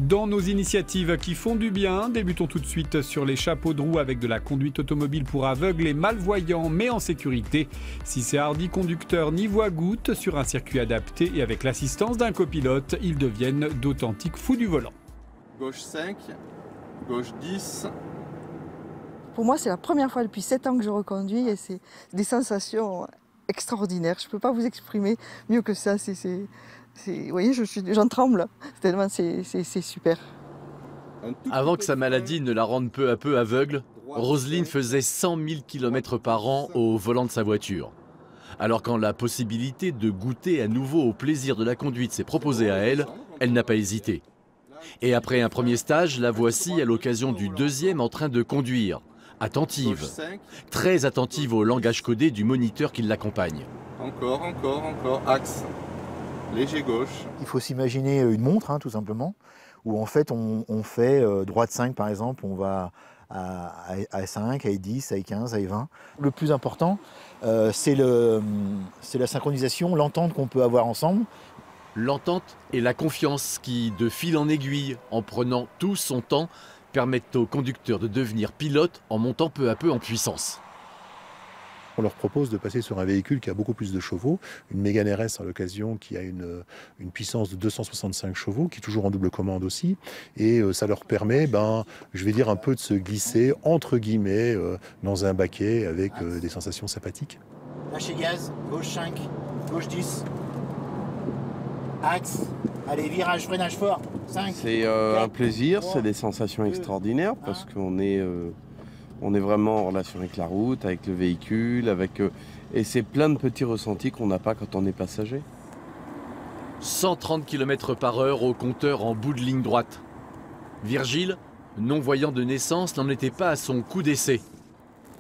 Dans nos initiatives qui font du bien, débutons tout de suite sur les chapeaux de roue avec de la conduite automobile pour aveugles et malvoyants, mais en sécurité. Si ces hardis conducteurs n'y voient goutte, sur un circuit adapté et avec l'assistance d'un copilote, ils deviennent d'authentiques fous du volant. Gauche 5, gauche 10. Pour moi, c'est la première fois depuis 7 ans que je reconduis et c'est des sensations extraordinaires. Je ne peux pas vous exprimer mieux que ça. Vous voyez, j'en tremble, tellement c'est super. Avant que sa maladie ne la rende peu à peu aveugle, Roselyne faisait 100 000 km par an au volant de sa voiture. Alors quand la possibilité de goûter à nouveau au plaisir de la conduite s'est proposée à elle, elle n'a pas hésité. Et après un premier stage, la voici à l'occasion du deuxième en train de conduire. Attentive, très attentive au langage codé du moniteur qui l'accompagne. Encore, axe. Léger gauche. Il faut s'imaginer une montre, tout simplement, où en fait on fait droite 5 par exemple, on va à 5, à 10, à 15, à 20. Le plus important, c'est la synchronisation, l'entente qu'on peut avoir ensemble. L'entente et la confiance qui, de fil en aiguille, en prenant tout son temps, permettent aux conducteurs de devenir pilotes en montant peu à peu en puissance. On leur propose de passer sur un véhicule qui a beaucoup plus de chevaux, une Mégane RS à l'occasion qui a une puissance de 265 chevaux, qui est toujours en double commande aussi. Et ça leur permet, je vais dire, un peu de se glisser, entre guillemets, dans un baquet avec des sensations sympathiques. Lâchez gaz, gauche 5, gauche 10. Axe, allez, virage, freinage fort, 5. C'est un plaisir, c'est des sensations extraordinaires parce qu'on est vraiment en relation avec la route, avec le véhicule, et c'est plein de petits ressentis qu'on n'a pas quand on est passager. 130 km par heure au compteur en bout de ligne droite. Virgile, non-voyant de naissance, n'en était pas à son coup d'essai.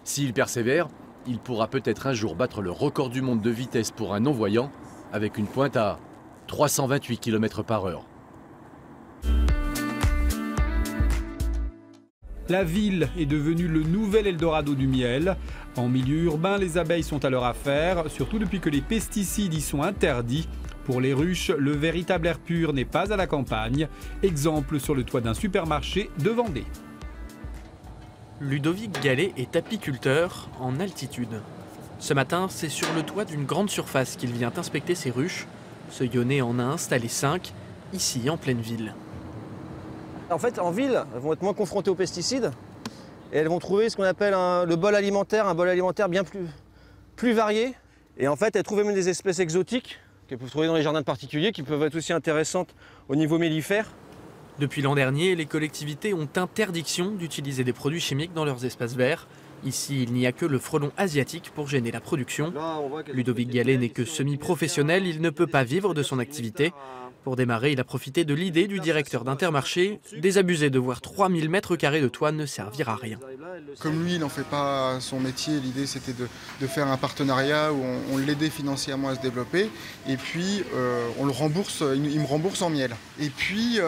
S'il persévère, il pourra peut-être un jour battre le record du monde de vitesse pour un non-voyant avec une pointe à 328 km par heure. La ville est devenue le nouvel Eldorado du miel. En milieu urbain, les abeilles sont à leur affaire, surtout depuis que les pesticides y sont interdits. Pour les ruches, le véritable air pur n'est pas à la campagne. Exemple sur le toit d'un supermarché de Vendée. Ludovic Gallet est apiculteur en altitude. Ce matin, c'est sur le toit d'une grande surface qu'il vient inspecter ses ruches. Ce Lyonnais en a installé 5, ici en pleine ville. En fait, en ville, elles vont être moins confrontées aux pesticides et elles vont trouver ce qu'on appelle le bol alimentaire, un bol alimentaire bien plus varié. Et en fait, elles trouvent même des espèces exotiques qu'elles peuvent trouver dans les jardins de particuliers qui peuvent être aussi intéressantes au niveau mellifère. Depuis l'an dernier, les collectivités ont interdiction d'utiliser des produits chimiques dans leurs espaces verts. Ici, il n'y a que le frelon asiatique pour gêner la production. Ludovic Gallet n'est que semi-professionnel, il ne peut pas vivre de son activité. Pour démarrer, il a profité de l'idée du directeur d'Intermarché. Désabusé de voir 3000 m² de toit ne servir à rien. Comme lui, il n'en fait pas son métier, l'idée c'était de faire un partenariat où on l'aidait financièrement à se développer. Et puis, on le rembourse, il me rembourse en miel. Et puis,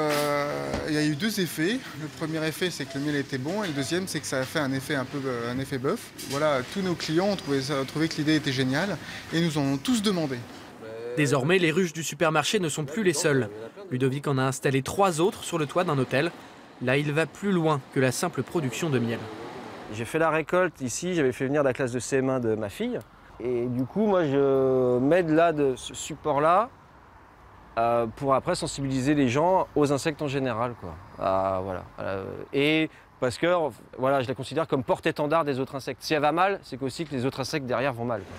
il y a eu 2 effets. Le premier effet, c'est que le miel était bon. Et le deuxième, c'est que ça a fait un effet bœuf. Voilà, tous nos clients ont trouvé que l'idée était géniale et nous en ont tous demandé. Désormais, les ruches du supermarché ne sont plus les seules. Ludovic en a installé 3 autres sur le toit d'un hôtel. Là, il va plus loin que la simple production de miel. J'ai fait la récolte ici, j'avais fait venir de la classe de CM1 de ma fille. Et du coup, moi, je m'aide là de ce support-là pour après sensibiliser les gens aux insectes en général, quoi. Et parce que voilà, je la considère comme porte-étendard des autres insectes. Si elle va mal, c'est qu'aussi que les autres insectes derrière vont mal, quoi.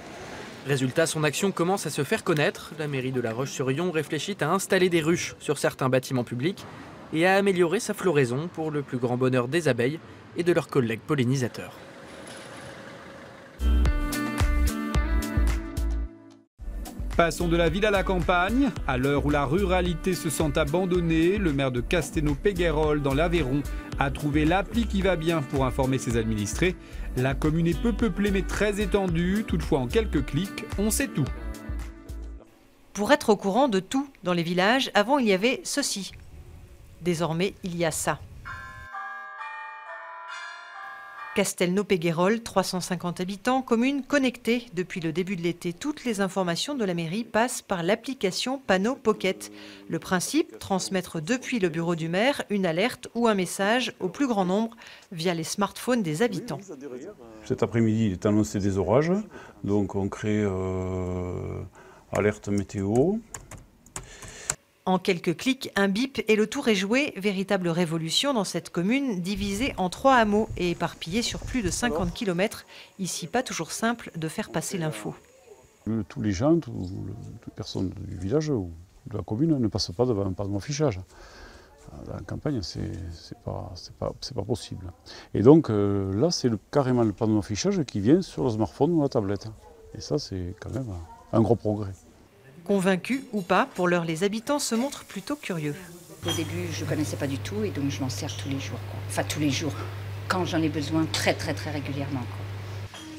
Résultat, son action commence à se faire connaître. La mairie de La Roche-sur-Yon réfléchit à installer des ruches sur certains bâtiments publics et à améliorer sa floraison pour le plus grand bonheur des abeilles et de leurs collègues pollinisateurs. Passons de la ville à la campagne. À l'heure où la ruralité se sent abandonnée, le maire de Casténau-Péguerolles dans l'Aveyron a trouvé l'appli qui va bien pour informer ses administrés. La commune est peu peuplée mais très étendue. Toutefois, en quelques clics, on sait tout. Pour être au courant de tout dans les villages, avant il y avait ceci. Désormais, il y a ça. Castelnau-Péguerolles, 350 habitants, commune connectée. Depuis le début de l'été, toutes les informations de la mairie passent par l'application Panneau Pocket. Le principe, transmettre depuis le bureau du maire une alerte ou un message au plus grand nombre via les smartphones des habitants. Cet après-midi, il est annoncé des orages, donc on crée alerte météo. En quelques clics, un bip et le tour est joué. Véritable révolution dans cette commune divisée en 3 hameaux et éparpillée sur plus de 50 km. Ici, pas toujours simple de faire passer l'info. Tous les gens, toutes les personnes du village ou de la commune ne passent pas devant un panneau d'affichage. Dans la campagne, c'est pas possible. Et donc là, c'est carrément le panneau d'affichage qui vient sur le smartphone ou la tablette. Et ça, c'est quand même un gros progrès. Convaincus ou pas, pour l'heure, les habitants se montrent plutôt curieux. Au début, je ne connaissais pas du tout et donc je m'en sers tous les jours. Enfin, tous les jours, quand j'en ai besoin, très régulièrement.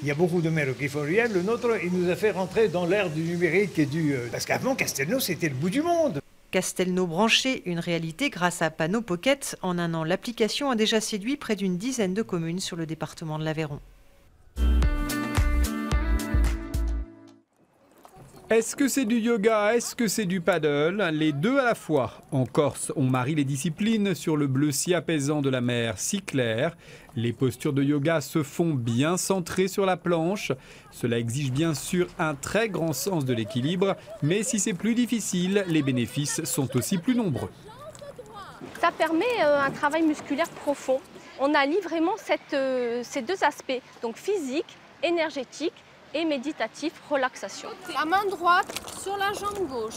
Il y a beaucoup de maires qui font rien. Le nôtre, il nous a fait rentrer dans l'ère du numérique et parce qu'avant, Castelnau, c'était le bout du monde. Castelnau branché, une réalité grâce à Panneau Pocket. En un an, l'application a déjà séduit près d'une dizaine de communes sur le département de l'Aveyron. Est-ce que c'est du yoga? Est-ce que c'est du paddle? Les deux à la fois. En Corse, on marie les disciplines sur le bleu si apaisant de la mer, si clair. Les postures de yoga se font bien centrées sur la planche. Cela exige bien sûr un très grand sens de l'équilibre, mais si c'est plus difficile, les bénéfices sont aussi plus nombreux. Ça permet un travail musculaire profond. On allie vraiment ces deux aspects, donc physique, énergétique, et méditatif, relaxation. La main droite sur la jambe gauche.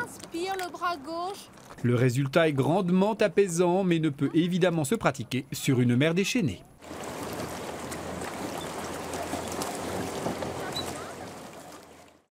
Inspire le bras gauche. Le résultat est grandement apaisant, mais ne peut évidemment se pratiquer sur une mer déchaînée.